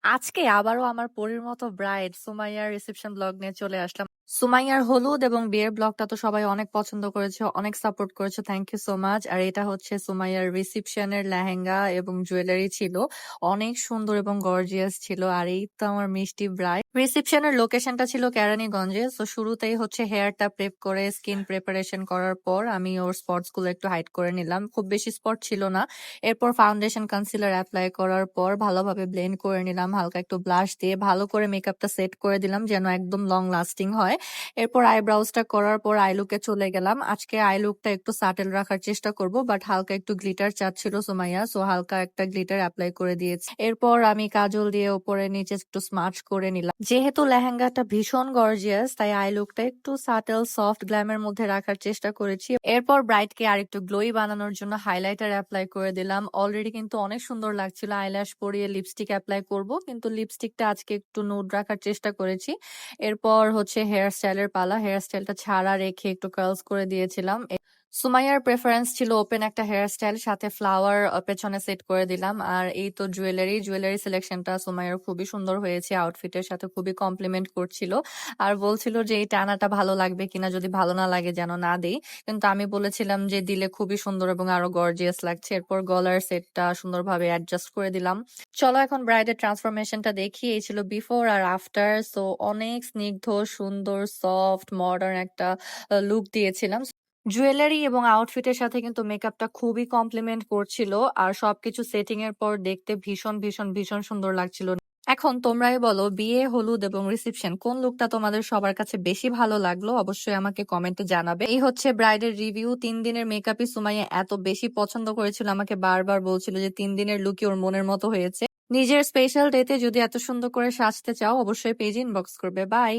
আজকে আবারও আমার পরীর মতো ব্রাইড সুমাইয়ার রিসেপশন ব্লগ নিয়ে চলে আসলাম। সুমাইয়ার হলুদ এবং বিয়ের ব্লগটা তো সবাই অনেক পছন্দ করেছে, অনেক সাপোর্ট করেছে। Thank you so much. আর এটা হচ্ছে সুমাইয়ার রিসেপশনের লেহেঙ্গা এবং জুয়েলারি ছিল, অনেক সুন্দর এবং গর্জিয়াস ছিল। আর এই তো আমার মিষ্টি ব্রাইড। রিসেপশনের লোকেশনটা ছিল কেরানীগঞ্জে। তো শুরুতেই হচ্ছে হেয়ারটা প্রেপ করে স্কিন প্রিপারেশন করার পর আমি ওর স্পটস গুলো একটু হাইড করে নিলাম, খুব বেশি স্পট ছিল না। এরপর ফাউন্ডেশন কনসিলার অ্যাপ্লাই করার পর ভালোভাবে ব্লেন্ড করে নিলাম, হালকা একটু ব্লাশ দিয়ে ভালো করে মেকআপটা সেট করে দিলাম যেন একদম লং লাস্টিং হয়। এরপর আইব্রাউজটা করার পর আই লুকে চলে গেলাম। আজকে আই লুকটা একটু সাটেল রাখার চেষ্টা করব, বাট হালকা একটু গ্লিটার চাচ্ছিল সুমাইয়া, সো হালকা একটা গ্লিটার অ্যাপ্লাই করে দিয়েছি। এরপর আমি কাজল দিয়ে উপরে নিচে একটু স্মাচ করে নিলাম। যেহেতু লেহেঙ্গাটা ভীষণ গর্জিয়াস, তাই আই লুকটা একটু সাটেল সফট গ্ল্যামের মধ্যে রাখার চেষ্টা করেছি। এরপর ব্রাইডকে আর একটু গ্লোই বানানোর জন্য হাইলাইটার অ্যাপ্লাই করে দিলাম। অলরেডি কিন্তু অনেক সুন্দর লাগছিল। আইল্যাশ পরিয়ে লিপস্টিক অ্যাপ্লাই করব, কিন্তু লিপস্টিকটা আজকে একটু নুড রাখার চেষ্টা করেছি। এরপর হচ্ছে হেয়ার স্টাইলের পালা। হেয়ার স্টাইলটা ছাড়া রেখে একটু কার্লস করে দিয়েছিলাম। সুমাইয়ার প্রেফারেন্স ছিল ওপেন একটা হেয়ার স্টাইল, সাথে ফ্লাওয়ার পেছনে সেট করে দিলাম। আর এই তো জুয়েলারি সিলেকশনটা সুমাইয়ার খুবই সুন্দর হয়েছে, আউটফিটের সাথে খুবই কমপ্লিমেন্ট করছিল। আর বলছিল যে এই টানাটা ভালো লাগবে কিনা, যদি ভালো না লাগে যেন না দেই। কিন্তু আমি বলেছিলাম যে দিলে খুবই সুন্দর এবং আরো গর্জিয়াস লাগছে। এরপর গলার সেটটা সুন্দরভাবে অ্যাডজাস্ট করে দিলাম। চলো এখন ব্রাইডের ট্রান্সফরমেশনটা দেখি। এই ছিল বিফোর আর আফটার। সো অনেক স্নিগ্ধ, সুন্দর, সফট, মডার্ন একটা লুক দিয়েছিলাম। জুয়েলারি এবং আউটফিটের সাথে কিন্তু মেকআপটা খুবই কমপ্লিমেন্ট করছিল। আর সবকিছু সেটিং এর পর দেখতে ভীষণ ভীষণ ভীষণ সুন্দর লাগছিল। এখন তোমরাই বলো, বিয়ে, হলুদ এবং রিসেপশন কোন লুকটা তোমাদের সবার কাছে বেশি ভালো লাগলো? অবশ্যই আমাকে কমেন্টে জানাবে। এই হচ্ছে ব্রাইডের রিভিউ। 3 দিনের মেকআপই সুমাইয়া এত বেশি পছন্দ করেছিল, আমাকে বারবার বলছিল যে 3 দিনের লুকই ওর মনের মতো হয়েছে। নিজের স্পেশাল ডেতে যদি এত সুন্দর করে সাজতে চাও, অবশ্যই পেজ ইনবক্স করবে। বাই।